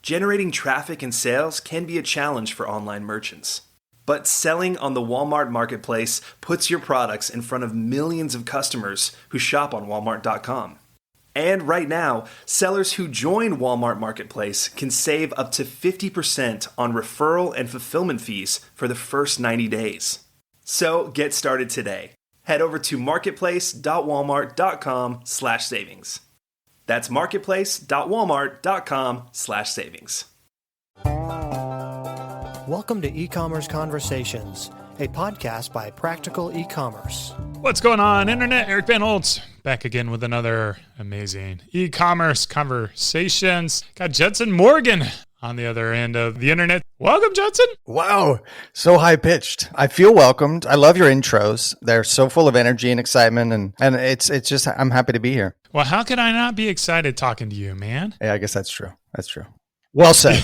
Generating traffic and sales can be a challenge for online merchants. But selling on the Walmart Marketplace puts your products in front of millions of customers who shop on Walmart.com. And right now, sellers who join Walmart Marketplace can save up to 50% on referral and fulfillment fees for the first 90 days. So get started today. Head over to marketplace.walmart.com/savings. That's marketplace.walmart.com/savings. Welcome to E-Commerce Conversations, a podcast by Practical E-Commerce. What's going on, Internet? Eric Van Holtz back again with another amazing e-commerce conversations. Got Judson Morgan on the other end of the Internet. Welcome, Judson. Wow, so high-pitched. I feel welcomed. I love your intros. They're so full of energy and excitement, and it's just, I'm happy to be here. Well, how could I not be excited talking to you, man? Yeah, I guess that's true. That's true. Well said.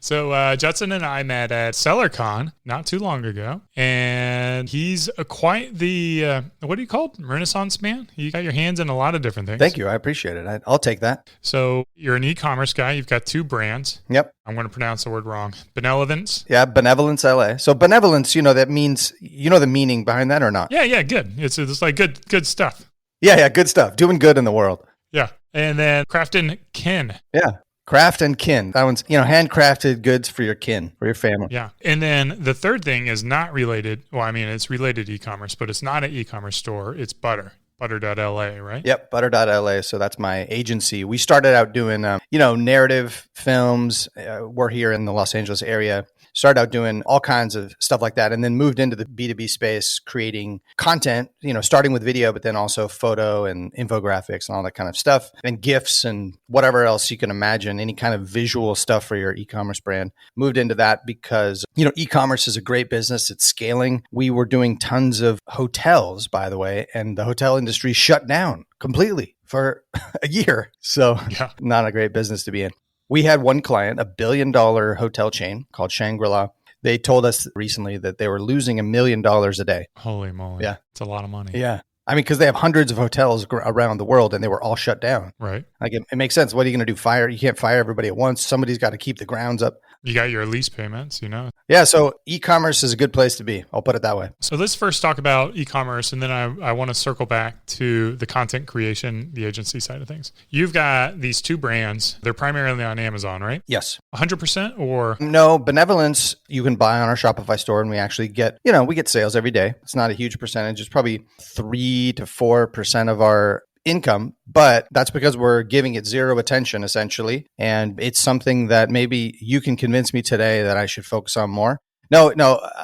So Judson and I met at SellerCon not too long ago, and he's quite the, what do you call it? Renaissance man? You got your hands in a lot of different things. Thank you. I appreciate it. I'll take that. So you're an e-commerce guy. You've got two brands. Yep. I'm going to pronounce the word wrong. Benevolence. Yeah, Benevolence LA. So benevolence, that means, the meaning behind that or not? Yeah, good. It's like good stuff. Yeah, good stuff. Doing good in the world. Yeah. And then Craft and Kin. Yeah. Craft and Kin. That one's, handcrafted goods for your kin, for your family. Yeah. And then the third thing is not related. Well, I mean, it's related to e-commerce, but it's not an e-commerce store. It's Butter. Butter.la, right? Yep. Butter.la. So that's my agency. We started out doing, narrative films. We're here in the Los Angeles area. Started out doing all kinds of stuff like that, and then moved into the B2B space, creating content, starting with video, but then also photo and infographics and all that kind of stuff, and GIFs and whatever else you can imagine, any kind of visual stuff for your e-commerce brand. Moved into that because, e-commerce is a great business. It's scaling. We were doing tons of hotels, by the way, and the hotel industry shut down completely for a year. So Not a great business to be in. We had one client, a $1 billion hotel chain called Shangri-La. They told us recently that they were losing $1 million a day. Holy moly. Yeah. It's a lot of money. Yeah. I mean, because they have hundreds of hotels around the world and they were all shut down. Right. Like it makes sense. What are you going to do? Fire? You can't fire everybody at once. Somebody's got to keep the grounds up. You got your lease payments, Yeah. So e-commerce is a good place to be. I'll put it that way. So let's first talk about e-commerce, and then I want to circle back to the content creation, the agency side of things. You've got these two brands. They're primarily on Amazon, right? Yes. 100% or? No, Benevolence you can buy on our Shopify store, and we actually get, we get sales every day. It's not a huge percentage. It's probably 3 to 4% of our income, but that's because we're giving it zero attention essentially. And it's something that maybe you can convince me today that I should focus on more. No,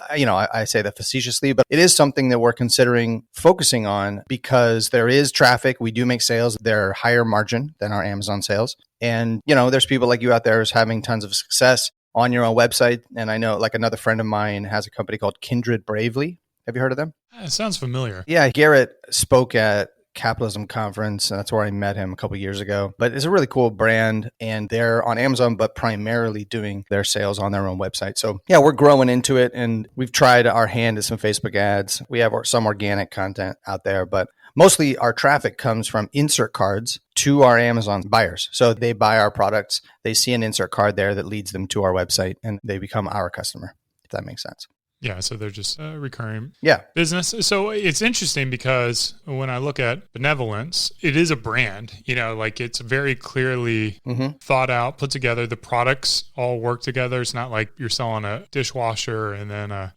I say that facetiously, but it is something that we're considering focusing on because there is traffic. We do make sales. They're higher margin than our Amazon sales. And, there's people like you out there who's having tons of success on your own website. And I know like another friend of mine has a company called Kindred Bravely. Have you heard of them? It sounds familiar. Yeah. Garrett spoke at Capitalism Conference, and that's where I met him a couple of years ago. But it's a really cool brand, and they're on Amazon, but primarily doing their sales on their own website. So yeah, we're growing into it, and we've tried our hand at some Facebook ads. We have some organic content out there, but mostly our traffic comes from insert cards to our Amazon buyers. So they buy our products, they see an insert card there that leads them to our website, and they become our customer, if that makes sense. Yeah, so they're just a recurring business. So it's interesting because when I look at Benevolence, it is a brand, like it's very clearly thought out, put together. The products all work together. It's not like you're selling a dishwasher and then a,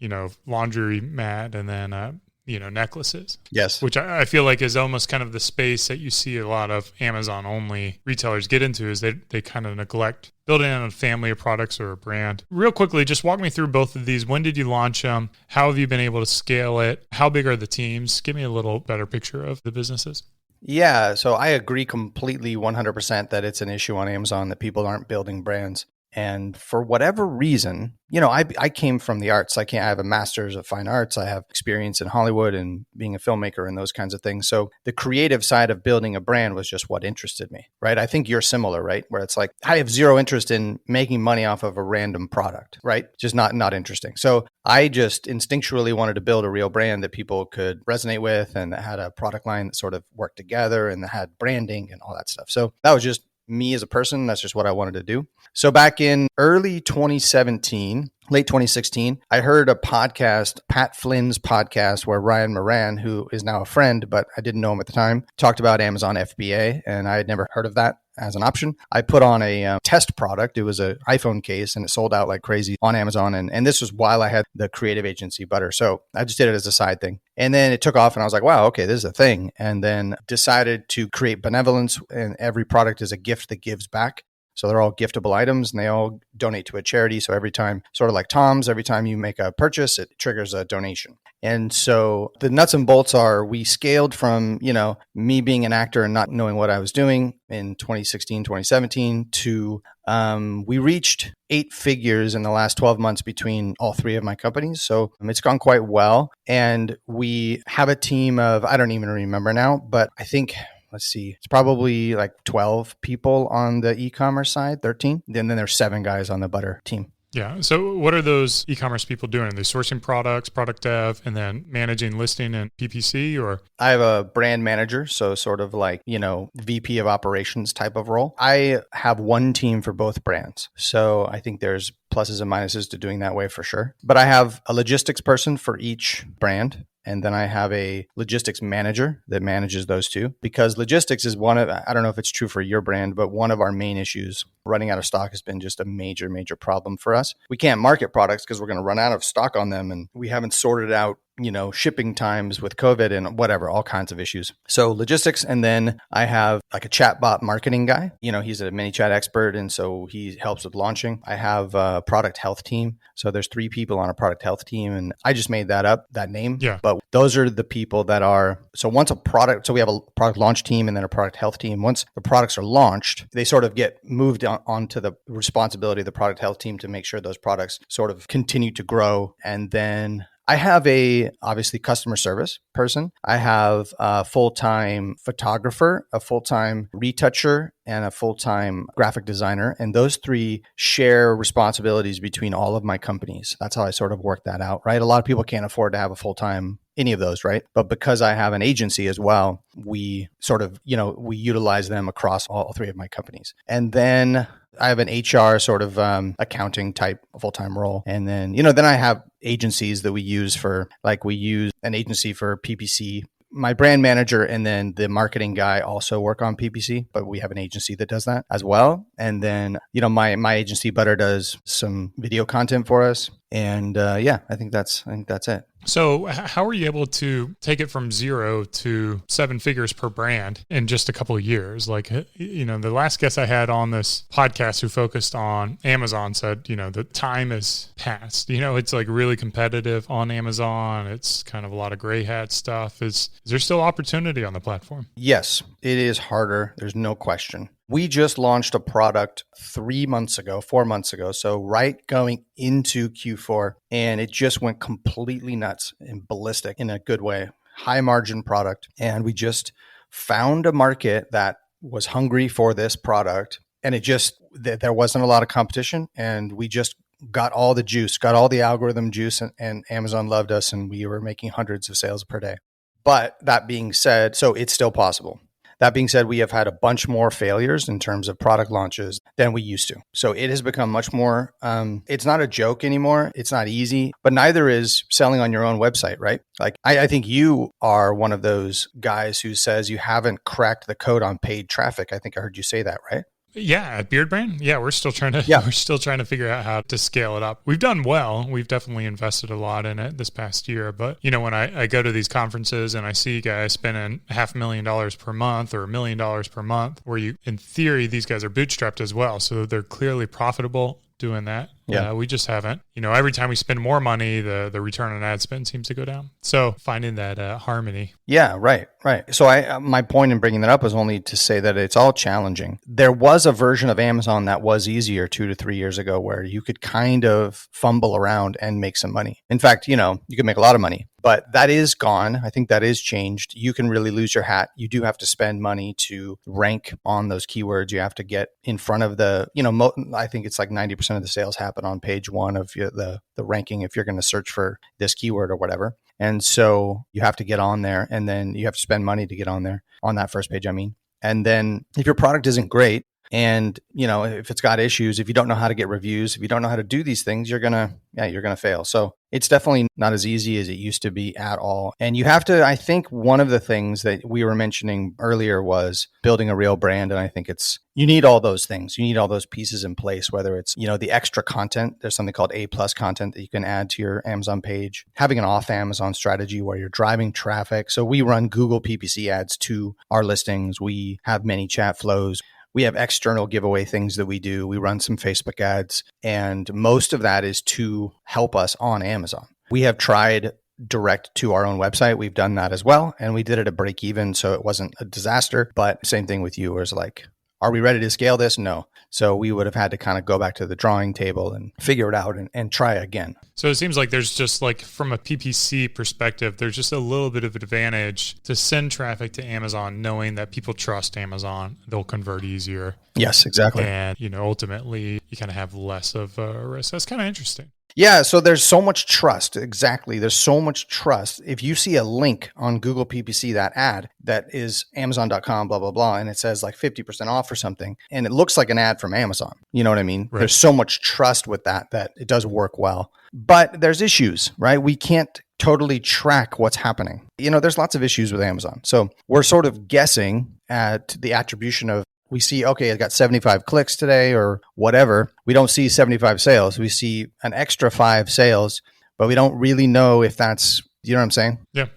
laundry mat and then necklaces. Yes. Which I feel like is almost kind of the space that you see a lot of Amazon only retailers get into is they kind of neglect building on a family of products or a brand. Real quickly, just walk me through both of these. When did you launch them? How have you been able to scale it? How big are the teams? Give me a little better picture of the businesses. Yeah. So I agree completely 100% that it's an issue on Amazon that people aren't building brands. And for whatever reason, I came from the arts. I have a master's of fine arts. I have experience in Hollywood and being a filmmaker and those kinds of things. So the creative side of building a brand was just what interested me, right? I think you're similar, right? Where it's like, I have zero interest in making money off of a random product, right? Just not interesting. So I just instinctually wanted to build a real brand that people could resonate with and that had a product line that sort of worked together and that had branding and all that stuff. So that was just me as a person. That's just what I wanted to do. So back in early 2017, late 2016, I heard a podcast, Pat Flynn's podcast, where Ryan Moran, who is now a friend, but I didn't know him at the time, talked about Amazon FBA, and I had never heard of that as an option. I put on a test product. It was an iPhone case, and it sold out like crazy on Amazon. And this was while I had the creative agency Butter. So I just did it as a side thing. And then it took off, and I was like, wow, okay, this is a thing. And then decided to create Benevolence, and every product is a gift that gives back. So they're all giftable items, and they all donate to a charity. So every time, sort of like Tom's, every time you make a purchase, it triggers a donation. And so the nuts and bolts are, we scaled from, me being an actor and not knowing what I was doing in 2016, 2017 to we reached 8 figures in the last 12 months between all 3 of my companies. So it's gone quite well. And we have a team of, I don't even remember now, but I think, let's see, it's probably like 12 people on the e-commerce side, 13. And then there's 7 guys on the Butter team. Yeah. So what are those e-commerce people doing? Are they sourcing products, product dev, and then managing listing and PPC, or? I have a brand manager, so sort of like, VP of operations type of role. I have one team for both brands. So I think there's pluses and minuses to doing that way for sure. But I have a logistics person for each brand. And then I have a logistics manager that manages those 2, because logistics is one of, I don't know if it's true for your brand, but one of our main issues. Running out of stock has been just a major, major problem for us. We can't market products because we're going to run out of stock on them. And we haven't sorted out, shipping times with COVID and whatever, all kinds of issues. So logistics. And then I have like a chatbot marketing guy. He's a ManyChat expert. And so he helps with launching. I have a product health team. So there's 3 people on a product health team. And I just made that name. Yeah. But those are the people that are, so once a product, so we have a product launch team and then a product health team. Once the products are launched, they sort of get moved onto the responsibility of the product health team to make sure those products sort of continue to grow. And then I have obviously customer service person. I have a full-time photographer, a full-time retoucher, and a full-time graphic designer. And those 3 share responsibilities between all of my companies. That's how I sort of work that out, right? A lot of people can't afford to have a full-time any of those, right? But because I have an agency as well, we sort of, we utilize them across all 3 of my companies. And then I have an HR sort of accounting type full-time role. And then, then I have agencies that we use we use an agency for PPC. My brand manager and then the marketing guy also work on PPC, but we have an agency that does that as well. And then, my agency Butter does some video content for us. And I think that's it. So how are you able to take it from 0 to 7 figures per brand in just a couple of years? Like, the last guest I had on this podcast who focused on Amazon said, the time has passed. It's like really competitive on Amazon. It's kind of a lot of gray hat stuff. Is there still opportunity on the platform? Yes, it is harder. There's no question. We just launched a product 4 months ago. So right going into Q4, and it just went completely nuts and ballistic in a good way. High margin product. And we just found a market that was hungry for this product. And there wasn't a lot of competition. And we just got all the juice, got all the algorithm juice, and Amazon loved us. And we were making hundreds of sales per day. But that being said, so it's still possible. That being said, we have had a bunch more failures in terms of product launches than we used to. So it has become much more, it's not a joke anymore. It's not easy, but neither is selling on your own website, right? Like I think you are one of those guys who says you haven't cracked the code on paid traffic. I think I heard you say that, right? Yeah, at Beard Brand, we're still trying to figure out how to scale it up. We've done well. We've definitely invested a lot in it this past year. But when I go to these conferences and I see guys spending $500,000 per month or $1 million per month, where in theory these guys are bootstrapped as well, so they're clearly profitable doing that. Yeah, we just haven't. Every time we spend more money, the return on ad spend seems to go down. So finding that harmony. Yeah, right. So my point in bringing that up was only to say that it's all challenging. There was a version of Amazon that was easier 2 to 3 years ago where you could kind of fumble around and make some money. In fact, you could make a lot of money. But that is gone. I think that is changed. You can really lose your hat. You do have to spend money to rank on those keywords. You have to get in front of I think it's like 90% of the sales happen on page 1 of the ranking if you're going to search for this keyword or whatever. And so you have to get on there, and then you have to spend money to get on there on that first page. And then if your product isn't great, And, if it's got issues, if you don't know how to get reviews, if you don't know how to do these things, you're going to fail. So it's definitely not as easy as it used to be at all. And you have to, I think one of the things that we were mentioning earlier was building a real brand. And I think you need all those things. You need all those pieces in place, whether it's, the extra content. There's something called A+ content that you can add to your Amazon page, having an off Amazon strategy where you're driving traffic. So we run Google PPC ads to our listings. We have many chat flows. We have external giveaway things that we do. We run some Facebook ads, and most of that is to help us on Amazon. We have tried direct to our own website. We've done that as well, and we did it at break even, so it wasn't a disaster. But same thing with you, where it's like, are we ready to scale this? No. So we would have had to kind of go back to the drawing table and figure it out and try again. So it seems like there's just like from a PPC perspective, there's just a little bit of an advantage to send traffic to Amazon, knowing that people trust Amazon, they'll convert easier. Yes, exactly. And, ultimately you kind of have less of a risk. That's kind of interesting. Yeah, so there's so much trust. Exactly. There's so much trust. If you see a link on Google PPC, that ad that is Amazon.com, blah, blah, blah, and it says like 50% off or something, and it looks like an ad from Amazon. You know what I mean? Right. There's so much trust with that it does work well. But there's issues, right? We can't totally track what's happening. There's lots of issues with Amazon. So we're sort of guessing at the attribution of, we see, okay, it got 75 clicks today or whatever. We don't see 75 sales. We see an extra 5 sales, but we don't really know if that's, you know what I'm saying? Yeah.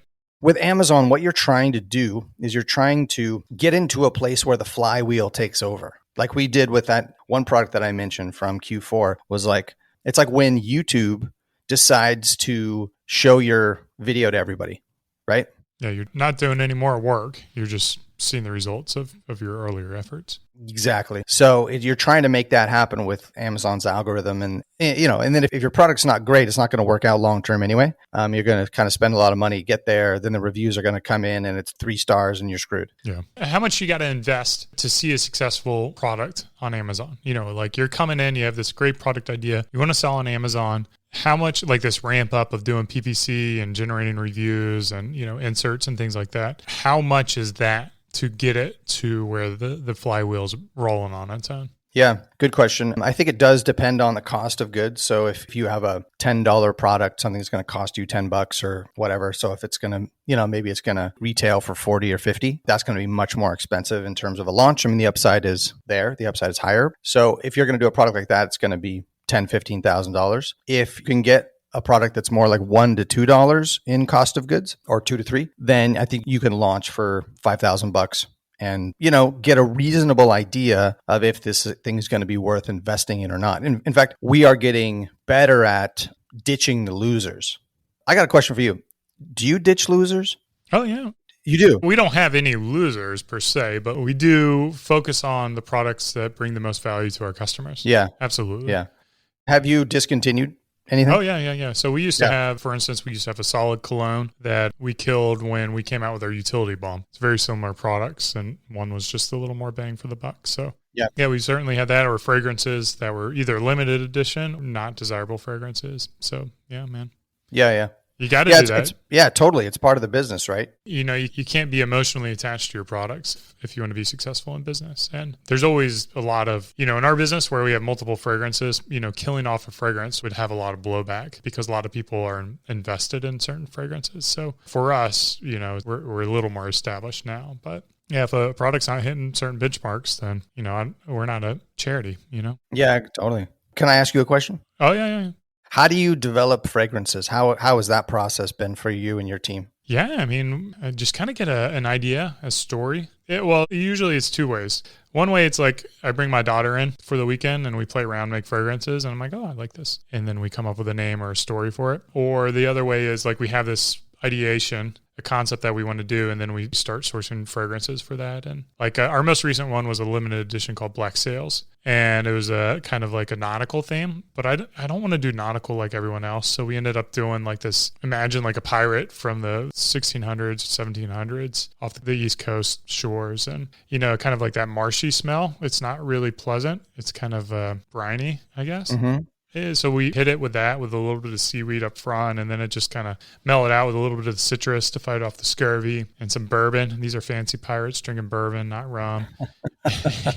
With Amazon, what you're trying to do is you're trying to get into a place where the flywheel takes over. Like we did with that one product that I mentioned from Q4 was like, it's like when YouTube decides to show your video to everybody, right? Yeah, you're not doing any more work. You're just seeing the results of your earlier efforts. Exactly. So you're trying to make that happen with Amazon's algorithm. And then if your product's not great, it's not going to work out long-term anyway. You're going to kind of spend a lot of money, get there. Then the reviews are going to come in and it's 3 stars and you're screwed. Yeah. How much you got to invest to see a successful product on Amazon? Like you're coming in, you have this great product idea. You want to sell on Amazon. How much, like this ramp up of doing PPC and generating reviews and, inserts and things like that, how much is that to get it to where the flywheel's rolling on its own? Yeah, good question. I think it does depend on the cost of goods. So if you have a $10 product, something's going to cost you $10 or whatever. So if it's going to, maybe it's going to retail for 40 or 50, that's going to be much more expensive in terms of a launch. I mean, the upside is there. The upside is higher. So if you're going to do a product like that, it's going to be $10,000, $15,000. If you can get a product that's more like $1 to $2 in cost of goods, or $2 to $3, then I think you can launch for $5,000 and, get a reasonable idea of if this thing is going to be worth investing in or not. In fact, we are getting better at ditching the losers. I got a question for you. Do you ditch losers? Oh, yeah. You do? We don't have any losers per se, but we do focus on the products that bring the most value to our customers. Yeah. Absolutely. Yeah. Have you discontinued anything? Oh, yeah. So we used to have, for instance, a solid cologne that we killed when we came out with our utility balm. It's very similar products, and one was just a little more bang for the buck. So yeah, we certainly had that, or fragrances that were either limited edition, not desirable fragrances. So yeah, man. Yeah. You got to do that. Yeah, totally. It's part of the business, right? You can't be emotionally attached to your products if you want to be successful in business. And there's always a lot of, in our business where we have multiple fragrances, killing off a fragrance would have a lot of blowback because a lot of people are invested in certain fragrances. So for us, we're a little more established now. But yeah, if a product's not hitting certain benchmarks, then, we're not a charity, Yeah, totally. Can I ask you a question? Oh, yeah. How do you develop fragrances? How has that process been for you and your team? Yeah, I mean, I just kind of get an idea, a story. Usually it's 2 ways. One way, it's like I bring my daughter in for the weekend and we play around, make fragrances, and I'm like, oh, I like this. And then we come up with a name or a story for it. Or the other way is like we have this ideation, a concept that we want to do, and then we start sourcing fragrances for that. And like our most recent one was a limited edition called Black Sails, and it was a kind of like a nautical theme, but I don't want to do nautical like everyone else. So we ended up doing like this, imagine like a pirate from the 1600s, 1700s off the East Coast shores, and kind of like that marshy smell. It's not really pleasant. It's kind of briny, I guess. Mm-hmm. So we hit it with that, with a little bit of seaweed up front, and then it just kind of mellowed out with a little bit of the citrus to fight off the scurvy, and some bourbon. These are fancy pirates drinking bourbon, not rum.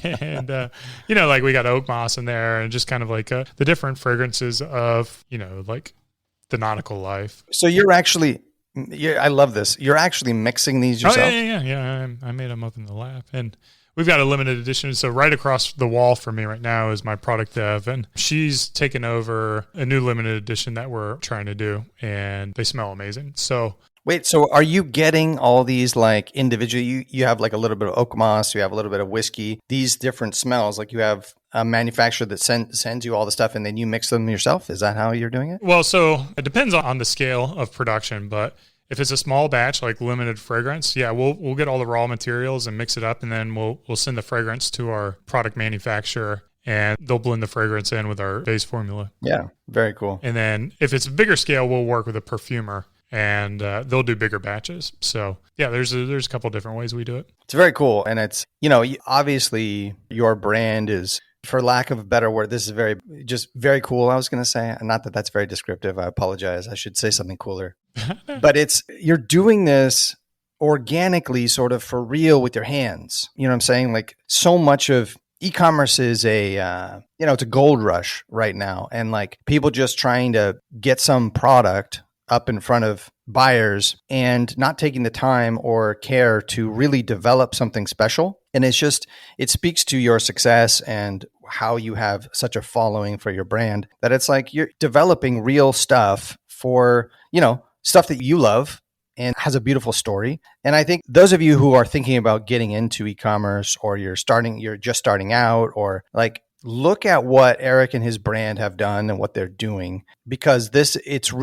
And, like we got oak moss in there, and just kind of like the different fragrances of, like the nautical life. So you're actually, I love this. You're actually mixing these yourself? Oh, yeah. I made them up in the lab. And we've got a limited edition. So right across the wall from me right now is my product dev, and she's taken over a new limited edition that we're trying to do, and they smell amazing. So wait, so are you getting all these like individually? You have like a little bit of oak moss, you have a little bit of whiskey, these different smells. Like you have a manufacturer that sends you all the stuff, and then you mix them yourself. Is that how you're doing it? Well, so it depends on the scale of production, but if it's a small batch, like limited fragrance, yeah, we'll get all the raw materials and mix it up, and then we'll send the fragrance to our product manufacturer, and they'll blend the fragrance in with our base formula. Yeah, very cool. And then if it's a bigger scale, we'll work with a perfumer, and they'll do bigger batches. So yeah, there's a couple different ways we do it. It's very cool, and it's obviously your brand is, for lack of a better word, this is very cool. I was going to say, not that that's very descriptive. I apologize. I should say something cooler. But you're doing this organically, sort of for real with your hands. You know what I'm saying? Like so much of e-commerce is it's a gold rush right now. And like people just trying to get some product up in front of buyers and not taking the time or care to really develop something special. And it speaks to your success and how you have such a following for your brand, that it's like you're developing real stuff for, stuff that you love and has a beautiful story. And I think those of you who are thinking about getting into e-commerce, or you're just starting out, or like, look at what Eric and his brand have done and what they're doing, because it's the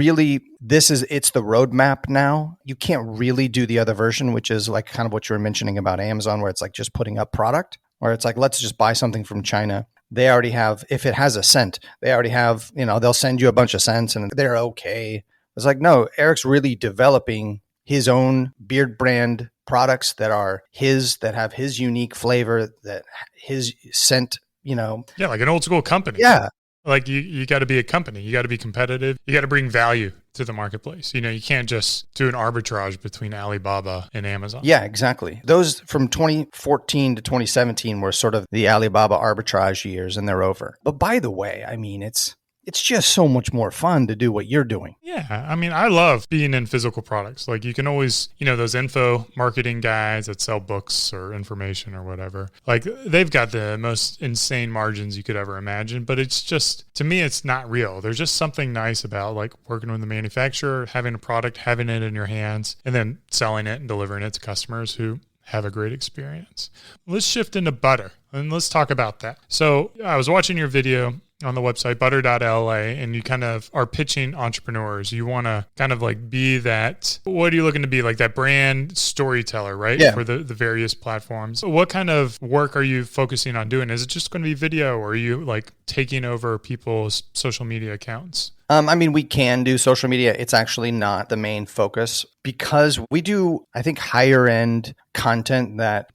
roadmap now. You can't really do the other version, which is like kind of what you were mentioning about Amazon, where it's like just putting up product, or it's like, let's just buy something from China. They already have, if it has a scent, they already have, they'll send you a bunch of scents and they're okay. It's like, no, Eric's really developing his own beard brand products that have his unique flavor, that his scent, Yeah, like an old school company. Yeah. Like you got to be a company. You got to be competitive. You got to bring value to the marketplace. You can't just do an arbitrage between Alibaba and Amazon. Yeah, exactly. Those from 2014 to 2017 were sort of the Alibaba arbitrage years, and they're over. But by the way, I mean, it's just so much more fun to do what you're doing. Yeah. I mean, I love being in physical products. Like you can always, those info marketing guys that sell books or information or whatever, like they've got the most insane margins you could ever imagine, but it's just, to me, it's not real. There's just something nice about like working with the manufacturer, having a product, having it in your hands, and then selling it and delivering it to customers who have a great experience. Let's shift into butter and let's talk about that. So I was watching your video on the website, butter.la, and you kind of are pitching entrepreneurs. You want to kind of like be that, what are you looking to be, like that brand storyteller, right? Yeah. For the various platforms. So what kind of work are you focusing on doing? Is it just going to be video, or are you like taking over people's social media accounts? I mean, we can do social media. It's actually not the main focus, because we do, I think, higher end content that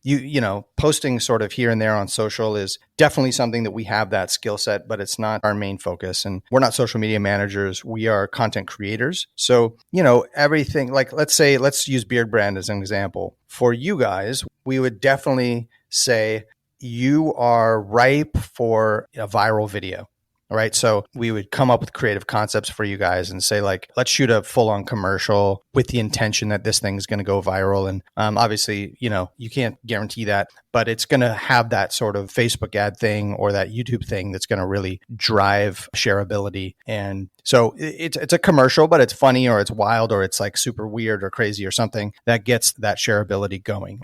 posting sort of here and there on social is definitely something that we have that skill set, but it's not our main focus. And we're not social media managers. We are content creators. So, everything, like, let's use Beard Brand as an example. For you guys, we would definitely say you are ripe for a viral video. All right. So we would come up with creative concepts for you guys and say, like, let's shoot a full-on commercial with the intention that this thing is going to go viral. And obviously, you can't guarantee that, but it's going to have that sort of Facebook ad thing or that YouTube thing that's going to really drive shareability. And so it's a commercial, but it's funny, or it's wild, or it's like super weird or crazy or something that gets that shareability going.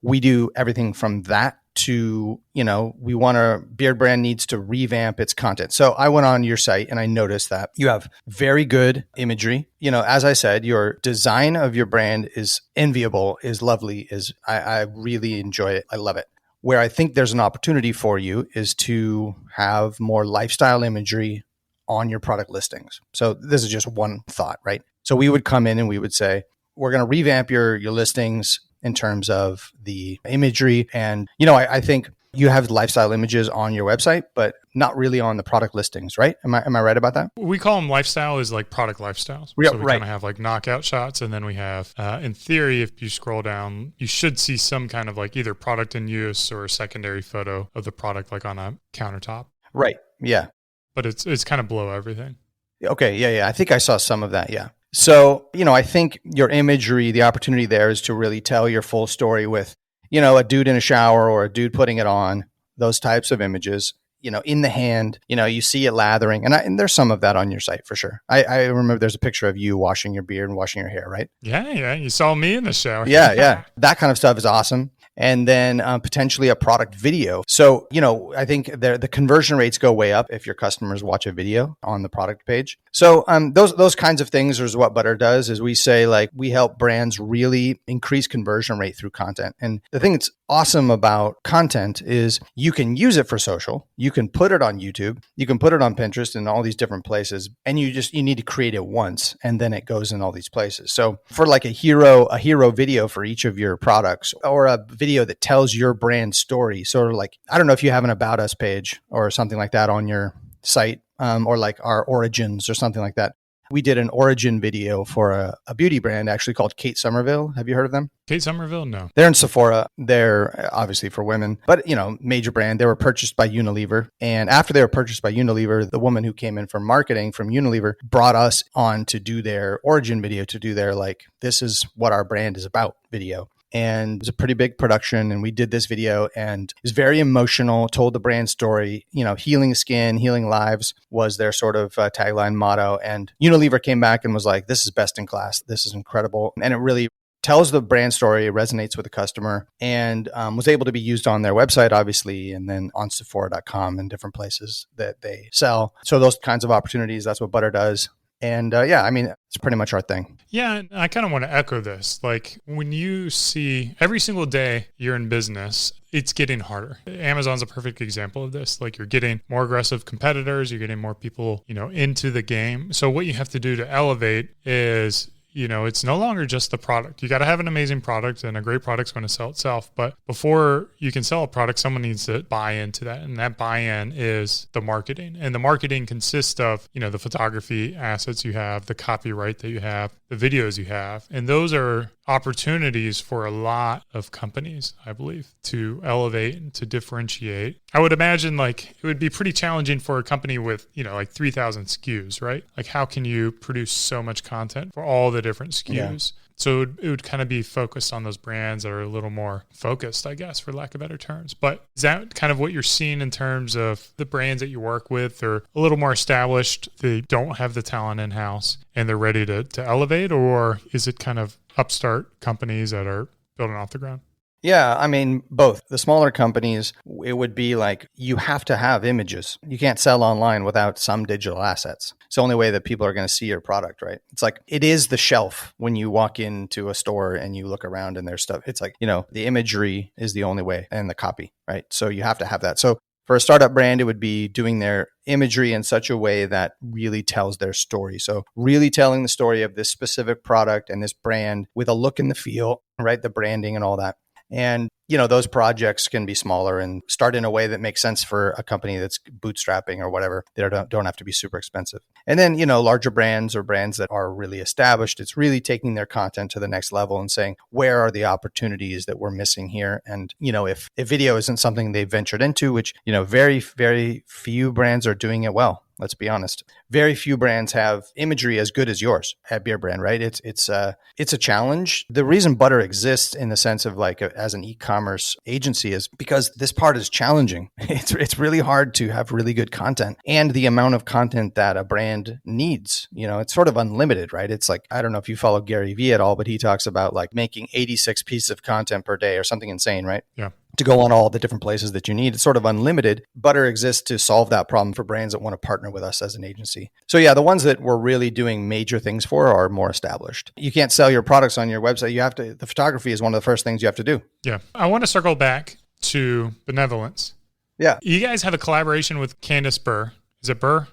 We do everything from that to, Beard Brand needs to revamp its content. So I went on your site and I noticed that you have very good imagery. As I said, your design of your brand is enviable, is lovely, I really enjoy it. I love it. Where I think there's an opportunity for you is to have more lifestyle imagery on your product listings. So this is just one thought, right? So we would come in and we would say, we're going to revamp your listings in terms of the imagery. And, I think You have lifestyle images on your website, but not really on the product listings, right? Am I right about that? We call them lifestyle is like product lifestyles. Yeah, so we right. kind of have like knockout shots. And then we have, in theory, if you scroll down, you should see some kind of like either product in use or a secondary photo of the product like on a countertop. Right. Yeah. But it's kind of below everything. Okay. Yeah. I think I saw some of that. Yeah. So, I think your imagery, the opportunity there is to really tell your full story with, a dude in a shower or a dude putting it on, those types of images, in the hand, you see it lathering. And there's some of that on your site for sure. I remember there's a picture of you washing your beard and washing your hair, right? Yeah. You saw me in the shower. Yeah. That kind of stuff is awesome. And then potentially a product video. So, I think the conversion rates go way up if your customers watch a video on the product page. So those kinds of things is what Butter does, is we say like we help brands really increase conversion rate through content. And the thing that's awesome about content is you can use it for social. You can put it on YouTube. You can put it on Pinterest and all these different places. And you need to create it once and then it goes in all these places. So for like a hero video for each of your products, or a video that tells your brand story, sort of like, I don't know if you have an About Us page or something like that on your site, or like our origins or something like that. We did an origin video for a beauty brand actually called Kate Somerville. Have you heard of them? Kate Somerville? No. They're in Sephora. They're obviously for women, but major brand. They were purchased by Unilever. And after they were purchased by Unilever, the woman who came in from marketing from Unilever brought us on to do their origin video, to do their like, this is what our brand is about video. And it was a pretty big production. And we did this video and it was very emotional, told the brand story, healing skin, healing lives was their sort of tagline motto. And Unilever came back and was like, this is best in class. This is incredible. And it really tells the brand story, it resonates with the customer, and was able to be used on their website, obviously, and then on Sephora.com and different places that they sell. So those kinds of opportunities, that's what Butter does. And it's pretty much our thing. Yeah, and I kind of want to echo this. Like when you see every single day you're in business, it's getting harder. Amazon's a perfect example of this. Like you're getting more aggressive competitors, you're getting more people, into the game. So what you have to do to elevate is it's no longer just the product. You got to have an amazing product, and a great product's going to sell itself. But before you can sell a product, someone needs to buy into that. And that buy-in is the marketing. And the marketing consists of, the photography assets you have, the copyright that you have, the videos you have. And those are opportunities for a lot of companies, I believe, to elevate and to differentiate. I would imagine like it would be pretty challenging for a company with, like 3,000 SKUs, right? Like how can you produce so much content for all the different SKUs? Yeah. So it would kind of be focused on those brands that are a little more focused, I guess, for lack of better terms. But is that kind of what you're seeing in terms of the brands that you work with? Or a little more established, they don't have the talent in-house and they're ready to elevate? Or is it kind of upstart companies that are building off the ground? Yeah, both. The smaller companies, it would be like you have to have images. You can't sell online without some digital assets. It's the only way that people are going to see your product, right? It's like it is the shelf when you walk into a store and you look around and there's stuff. It's like, the imagery is the only way, and the copy, right? So you have to have that. So for a startup brand, it would be doing their imagery in such a way that really tells their story. So really telling the story of this specific product and this brand with a look and the feel, right? The branding and all that. And, those projects can be smaller and start in a way that makes sense for a company that's bootstrapping or whatever. They don't have to be super expensive. And then, larger brands or brands that are really established, it's really taking their content to the next level and saying, where are the opportunities that we're missing here? And, if video isn't something they've ventured into, which, very, very few brands are doing it well. Let's be honest. Very few brands have imagery as good as yours at Beer Brand, right? It's a challenge. The reason Butter exists in the sense of like as an e-commerce agency is because this part is challenging. It's really hard to have really good content, and the amount of content that a brand needs, it's sort of unlimited, right? It's like, I don't know if you follow Gary Vee at all, but he talks about like making 86 pieces of content per day or something insane, right? Yeah. To go on all the different places that you need. It's sort of unlimited. Butter exists to solve that problem for brands that want to partner with us as an agency. So yeah, the ones that we're really doing major things for are more established. You can't sell your products on your website. The photography is one of the first things you have to do. Yeah. I want to circle back to Benevolence. Yeah. You guys have a collaboration with Candace Burr. Is it Burr?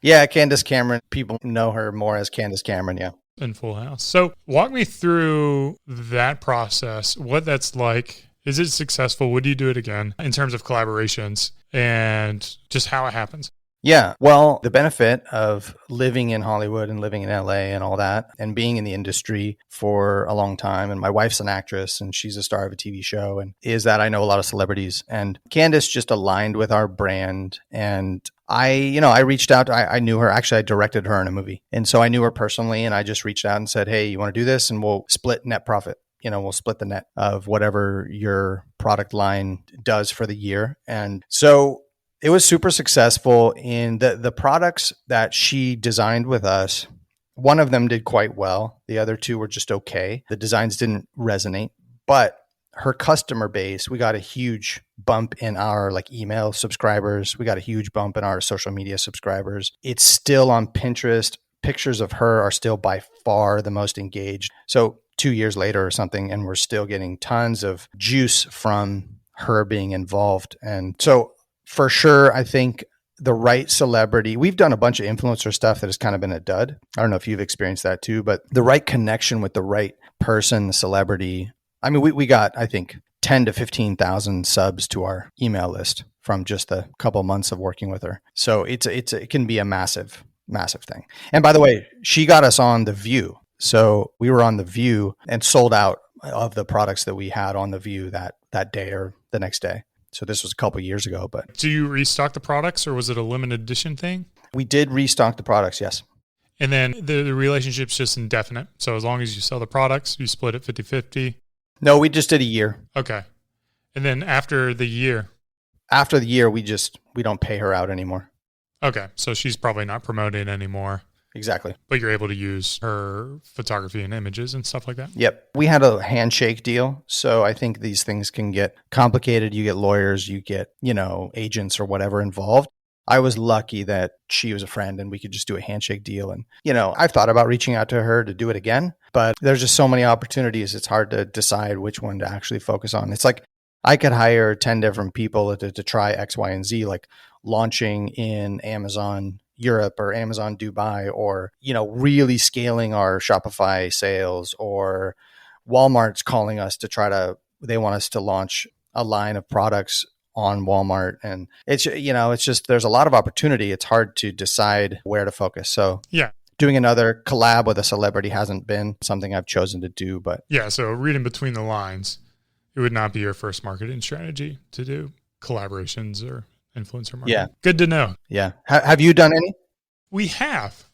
Yeah, Candace Cameron. People know her more as Candace Cameron, yeah. In Full House. So walk me through that process, what that's like. Is it successful? Would you do it again in terms of collaborations and just how it happens? Yeah. Well, the benefit of living in Hollywood and living in LA and all that, and being in the industry for a long time, and my wife's an actress and she's a star of a TV show, and is that I know a lot of celebrities, and Candace just aligned with our brand. And I reached out. I knew her. Actually, I directed her in a movie. And so I knew her personally, and I just reached out and said, hey, you want to do this? And we'll split net profit. We'll split the net of whatever your product line does for the year. And so it was super successful in the products that she designed with us. One of them did quite well. The other two were just okay. The designs didn't resonate, but her customer base, we got a huge bump in our email subscribers. We got a huge bump in our social media subscribers. It's still on Pinterest. Pictures of her are still by far the most engaged. So 2 years later or something, and we're still getting tons of juice from her being involved. And so for sure, I think the right celebrity, we've done a bunch of influencer stuff that has kind of been a dud. I don't know if you've experienced that too, but the right connection with the right person, the celebrity. I mean, we got, I think, 10 to 15,000 subs to our email list from just a couple months of working with her. So it can be a massive, massive thing. And by the way, she got us on The View. So we were on The View and sold out of the products that we had on The View that day or the next day. So this was a couple of years ago, but Do you restock the products, or was it a limited edition thing? we did restock the products. Yes. And then the relationship's just indefinite. So as long as you sell the products, you split it 50-50. No, we just did a year. Okay. And then after the year. After the year, we don't pay her out anymore. Okay. So she's probably not promoting anymore, Exactly. but you're able to use her photography and images and stuff like that. Yep. We had a handshake deal. So I think these things can get complicated. You get lawyers, you get, agents or whatever involved. I was lucky that she was a friend and we could just do a handshake deal. And, I've thought about reaching out to her to do it again, but there's just so many opportunities. It's hard to decide which one to actually focus on. It's like I could hire 10 different people to try X, Y, and Z, like launching in Amazon Europe or Amazon Dubai, or, really scaling our Shopify sales, or Walmart's calling us they want us to launch a line of products on Walmart. And it's just, there's a lot of opportunity. It's hard to decide where to focus. So Yeah. doing another collab with a celebrity hasn't been something I've chosen to do, but Yeah. So reading between the lines, it would not be your first marketing strategy to do collaborations or influencer marketing. Yeah. Good to know. yeah. Have you done any? We have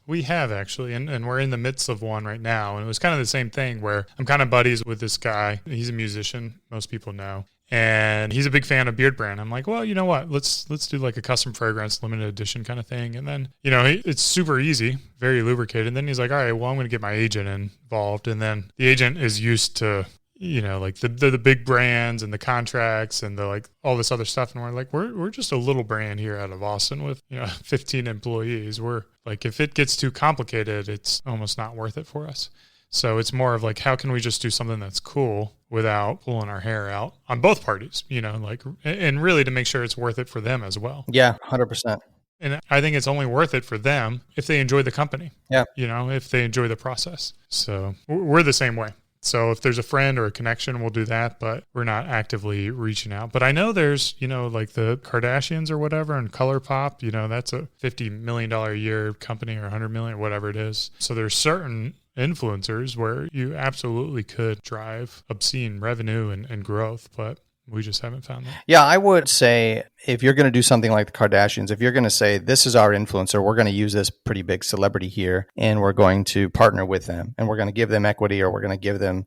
actually, and we're in the midst of one right now. And it was kind of the same thing where I'm kind of buddies with this guy. He's a musician, most people know, and he's a big fan of Beard Brand. I'm like, well, you know what? Let's do like a custom fragrance, limited edition kind of thing. And then, it's super easy, very lubricated. And then he's like, all right, well, I'm going to get my agent involved. And then the agent is used to, like the big brands and the contracts and the like all this other stuff. And we're like, we're just a little brand here out of Austin with 15 employees. We're like, if it gets too complicated, it's almost not worth it for us. So it's more of like, how can we just do something that's cool without pulling our hair out on both parties, and really to make sure it's worth it for them as well. Yeah, 100%. And I think it's only worth it for them if they enjoy the company. Yeah. If they enjoy the process. So we're the same way. So if there's a friend or a connection, we'll do that, but we're not actively reaching out. But I know there's, like the Kardashians or whatever and ColourPop, that's a $50 million a year company, or 100 million, whatever it is. So there's certain influencers where you absolutely could drive obscene revenue and growth, but we just haven't found that. Yeah, I would say if you're going to do something like the Kardashians, if you're going to say, this is our influencer, we're going to use this pretty big celebrity here, and we're going to partner with them, and we're going to give them equity, or we're going to give them,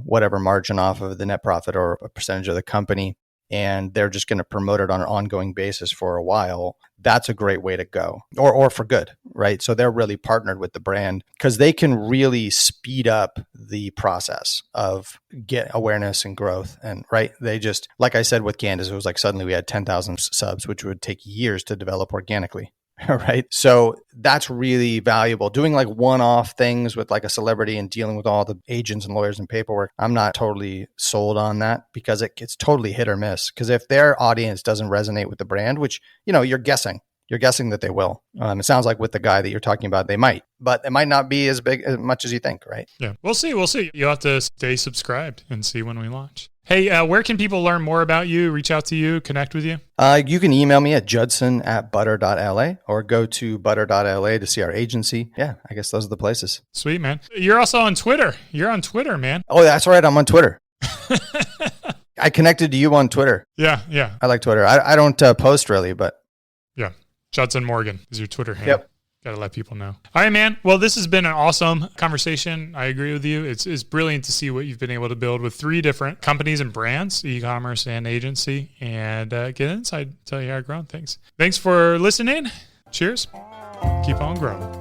whatever margin off of the net profit or a percentage of the company, and they're just going to promote it on an ongoing basis for a while, that's a great way to go, or for good, right? So they're really partnered with the brand because they can really speed up the process of get awareness and growth. And right, they just, like I said with Candace, it was like suddenly we had 10,000 subs, which would take years to develop organically. Right. So that's really valuable. Doing like one-off things with like a celebrity and dealing with all the agents and lawyers and paperwork, I'm not totally sold on that because it's totally hit or miss. Because if their audience doesn't resonate with the brand, which, you're guessing that they will. It sounds like with the guy that you're talking about, they might, but it might not be as much as you think, right? Yeah. We'll see. You'll have to stay subscribed and see when we launch. Hey, where can people learn more about you, reach out to you, connect with you? You can email me at judson@butter.la or go to butter.la to see our agency. Yeah, I guess those are the places. Sweet, man. You're also on Twitter. You're on Twitter, man. Oh, that's right. I'm on Twitter. I connected to you on Twitter. Yeah. I like Twitter. I don't post really, but. Yeah. Judson Morgan is your Twitter handle. Yep. Got to let people know. All right, man. Well, this has been an awesome conversation. I agree with you. It's brilliant to see what you've been able to build with 3 different companies and brands, e-commerce and agency, and get inside, tell you how I've grown things. Thanks for listening. Cheers. Keep on growing.